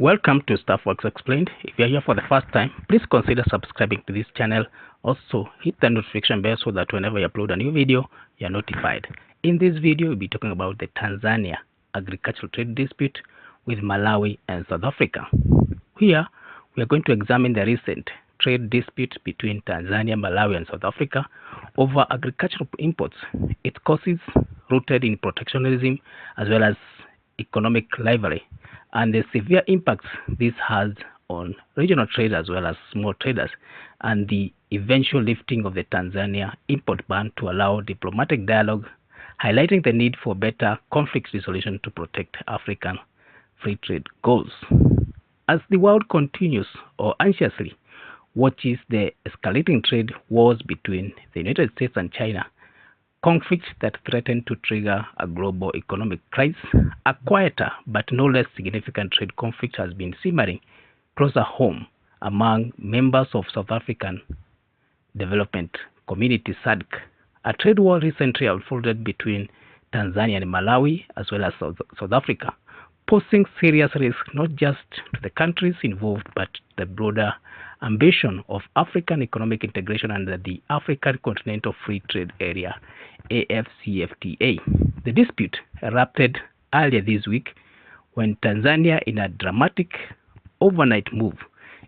Welcome to Staffworks Explained. If you are here for the first time, please consider subscribing to this channel. Also, hit the notification bell so that whenever I upload a new video, you are notified. In this video, we'll be talking about the Tanzania agricultural trade dispute with Malawi and South Africa. Here, we are going to examine the recent trade dispute between Tanzania, Malawi, and South Africa over agricultural imports, its causes rooted in protectionism as well as economic rivalry, and the severe impacts this has on regional trade as well as small traders, and the eventual lifting of the Tanzania import ban to allow diplomatic dialogue, highlighting the need for better conflict resolution to protect African free trade goals. As the world continues or anxiously watches the escalating trade wars between the United States and China, conflicts that threaten to trigger a global economic crisis, a quieter but no less significant trade conflict has been simmering closer home among members of South African Development Community (SADC). A trade war recently unfolded between Tanzania and Malawi as well as South Africa, posing serious risks not just to the countries involved but the broader ambition of African economic integration under the African Continental Free Trade Area (AfCFTA). The dispute erupted earlier this week when Tanzania, in a dramatic overnight move,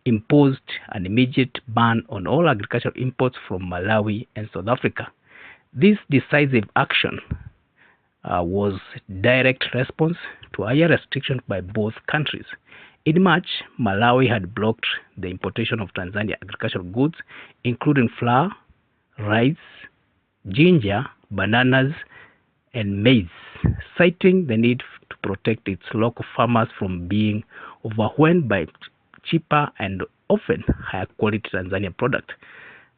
imposed an immediate ban on all agricultural imports from Malawi and South Africa. This decisive action was direct response to higher restrictions by both countries. In March, Malawi had blocked the importation of Tanzania agricultural goods, including flour, rice, ginger, bananas, and maize, citing the need to protect its local farmers from being overwhelmed by cheaper and often higher quality Tanzanian product.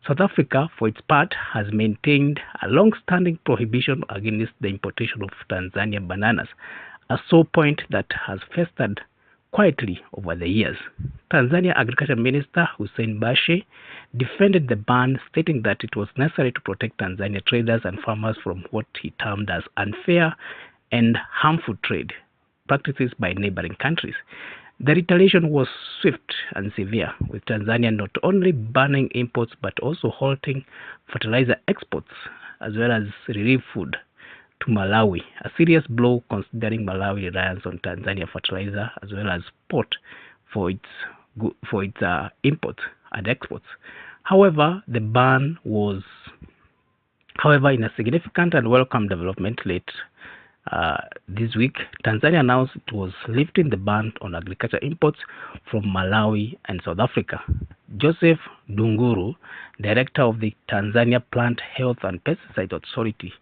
South Africa, for its part, has maintained a long-standing prohibition against the importation of Tanzanian bananas, a sore point that has festered quietly over the years. Tanzania Agriculture Minister Hussein Bashe defended the ban, stating that it was necessary to protect Tanzania traders and farmers from what he termed as unfair and harmful trade practices by neighboring countries. The retaliation was swift and severe, with Tanzania not only banning imports but also halting fertilizer exports as well as relief food to Malawi, a serious blow considering Malawi reliance on Tanzania fertilizer as well as port for its imports and exports. However, the ban was, in a significant and welcome development late this week, Tanzania announced it was lifting the ban on agriculture imports from Malawi and South Africa. Joseph Dunguru, director of the Tanzania Plant Health and Pesticide Authority,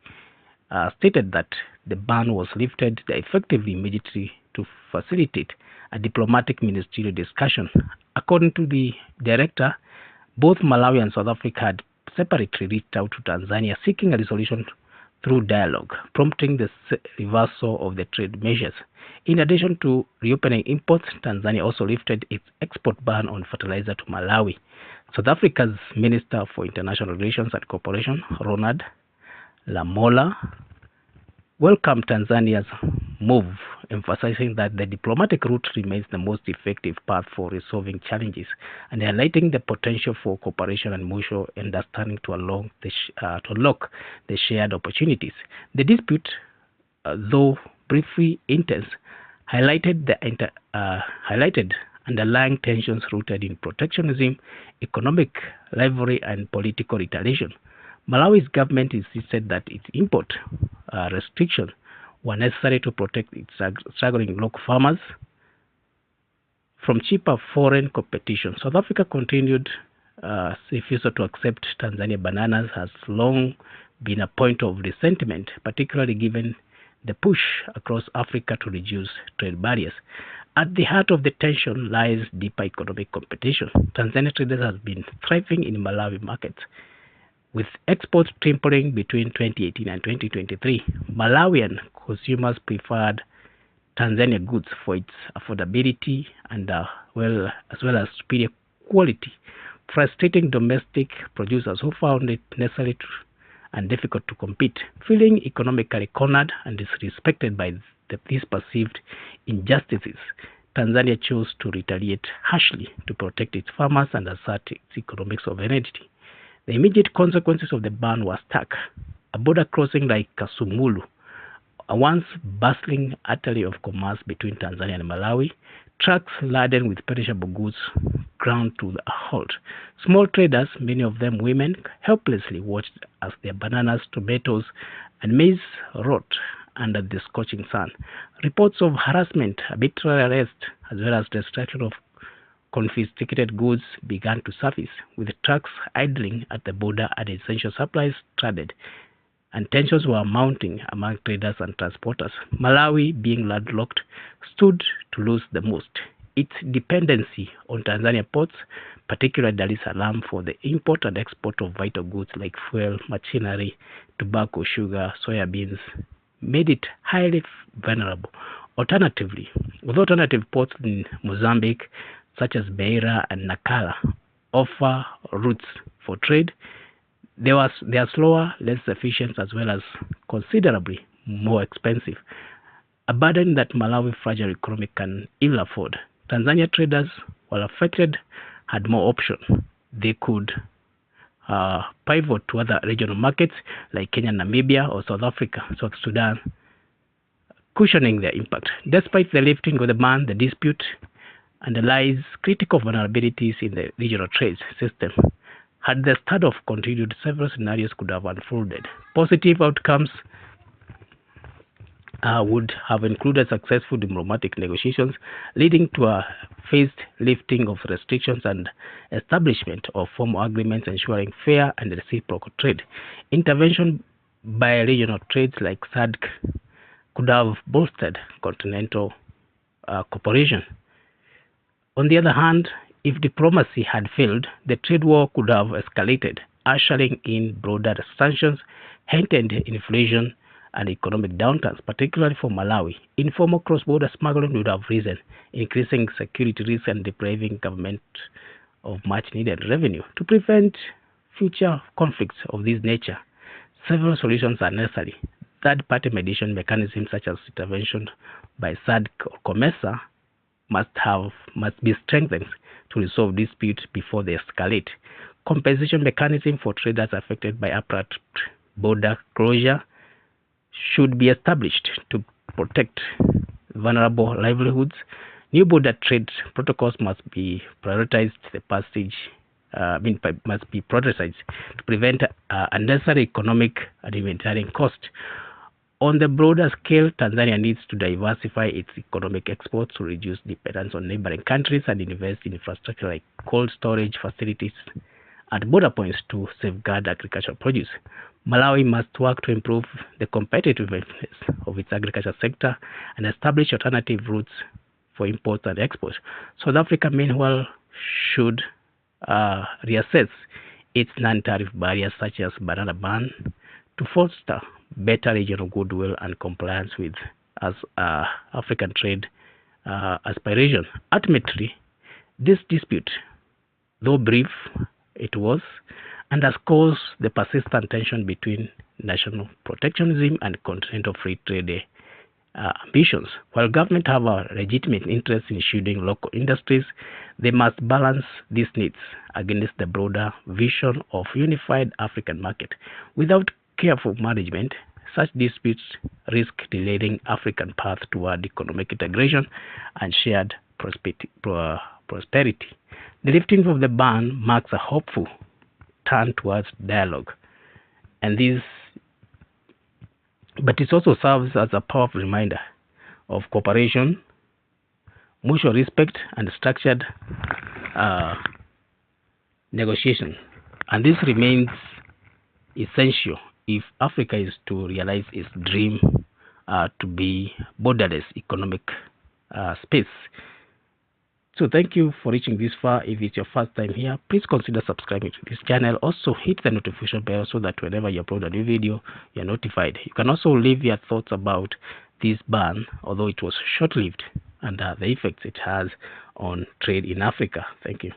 stated that the ban was lifted effectively immediately to facilitate a diplomatic ministerial discussion. According to the director, both Malawi and South Africa had separately reached out to Tanzania seeking a resolution through dialogue, prompting the reversal of the trade measures. In addition to reopening imports, Tanzania also lifted its export ban on fertilizer to Malawi. South Africa's Minister for International Relations and Cooperation, Ronald Lamola, welcomed Tanzania's move, emphasizing that the diplomatic route remains the most effective path for resolving challenges and highlighting the potential for cooperation and mutual understanding to unlock the shared opportunities. The dispute, though briefly intense, highlighted underlying tensions rooted in protectionism, economic rivalry, and political retaliation. Malawi's government insisted that its import restrictions were necessary to protect its struggling local farmers from cheaper foreign competition. South Africa continued refusal to accept Tanzania bananas has long been a point of resentment, particularly given the push across Africa to reduce trade barriers. At the heart of the tension lies deeper economic competition. Tanzania traders have been thriving in Malawi markets, with exports tripling between 2018 and 2023. Malawian consumers preferred Tanzania goods for its affordability and as well as superior quality, frustrating domestic producers who found it necessary and difficult to compete, feeling economically cornered and disrespected by these perceived injustices. Tanzania chose to retaliate harshly to protect its farmers and assert its economic sovereignty. The immediate consequences of the ban were stark. A border crossing like Kasumulu, a once bustling artery of commerce between Tanzania and Malawi, trucks laden with perishable goods ground to a halt. Small traders, many of them women, helplessly watched as their bananas, tomatoes, and maize rot under the scorching sun. Reports of harassment, arbitrary arrest, as well as destruction of confiscated goods began to surface, with trucks idling at the border and essential supplies stranded, and tensions were mounting among traders and transporters. Malawi, being landlocked, stood to lose the most. Its dependency on Tanzania ports, particularly Dar es Salaam, for the import and export of vital goods like fuel, machinery, tobacco, sugar, soya beans, made it highly vulnerable. Alternatively, with alternative ports in Mozambique, such as Beira and Nacala, offer routes for trade, they are slower, less efficient, as well as considerably more expensive, a burden that Malawi's fragile economy can ill afford. Tanzania traders, while affected, had more options. They could pivot to other regional markets like Kenya, Namibia, or South Africa, South Sudan, cushioning their impact. Despite the lifting of the ban, the dispute underlies critical vulnerabilities in the regional trade system. Had the standoff continued, several scenarios could have unfolded. Positive outcomes would have included successful diplomatic negotiations leading to a phased lifting of restrictions and establishment of formal agreements ensuring fair and reciprocal trade. Intervention by regional trades like SADC could have bolstered continental cooperation. On the other hand, if diplomacy had failed, the trade war could have escalated, ushering in broader sanctions, heightened inflation, and economic downturns, particularly for Malawi. Informal cross-border smuggling would have risen, increasing security risks and depriving government of much-needed revenue. To prevent future conflicts of this nature, several solutions are necessary. Third-party mediation mechanisms such as intervention by SADC or COMESA must be strengthened to resolve disputes before they escalate. Compensation mechanism for traders affected by abrupt border closure should be established to protect vulnerable livelihoods. New border trade protocols must be prioritized. Must be prioritized to prevent unnecessary economic and humanitarian cost. On the broader scale, Tanzania needs to diversify its economic exports to reduce dependence on neighboring countries and invest in infrastructure like cold storage facilities at border points to safeguard agricultural produce. Malawi must work to improve the competitiveness of its agriculture sector and establish alternative routes for imports and exports. South Africa, meanwhile, should reassess its non-tariff barriers such as banana ban to foster better regional goodwill and compliance with African trade aspiration. Ultimately, this dispute, though brief it was, underscores the persistent tension between national protectionism and continental free trade ambitions. While governments have a legitimate interest in shielding local industries, they must balance these needs against the broader vision of unified African market. Without careful management, such disputes risk delaying African path toward economic integration and shared prosperity. The lifting of the ban marks a hopeful turn towards dialogue, but it also serves as a powerful reminder of cooperation, mutual respect, and structured negotiation. And this remains essential if Africa is to realize its dream to be borderless economic space. So thank you for reaching this far. If it's your first time here, please consider subscribing to this channel. Also hit the notification bell so that whenever you upload a new video, you're notified. You can also leave your thoughts about this ban, although it was short-lived, and the effects it has on trade in Africa. Thank you.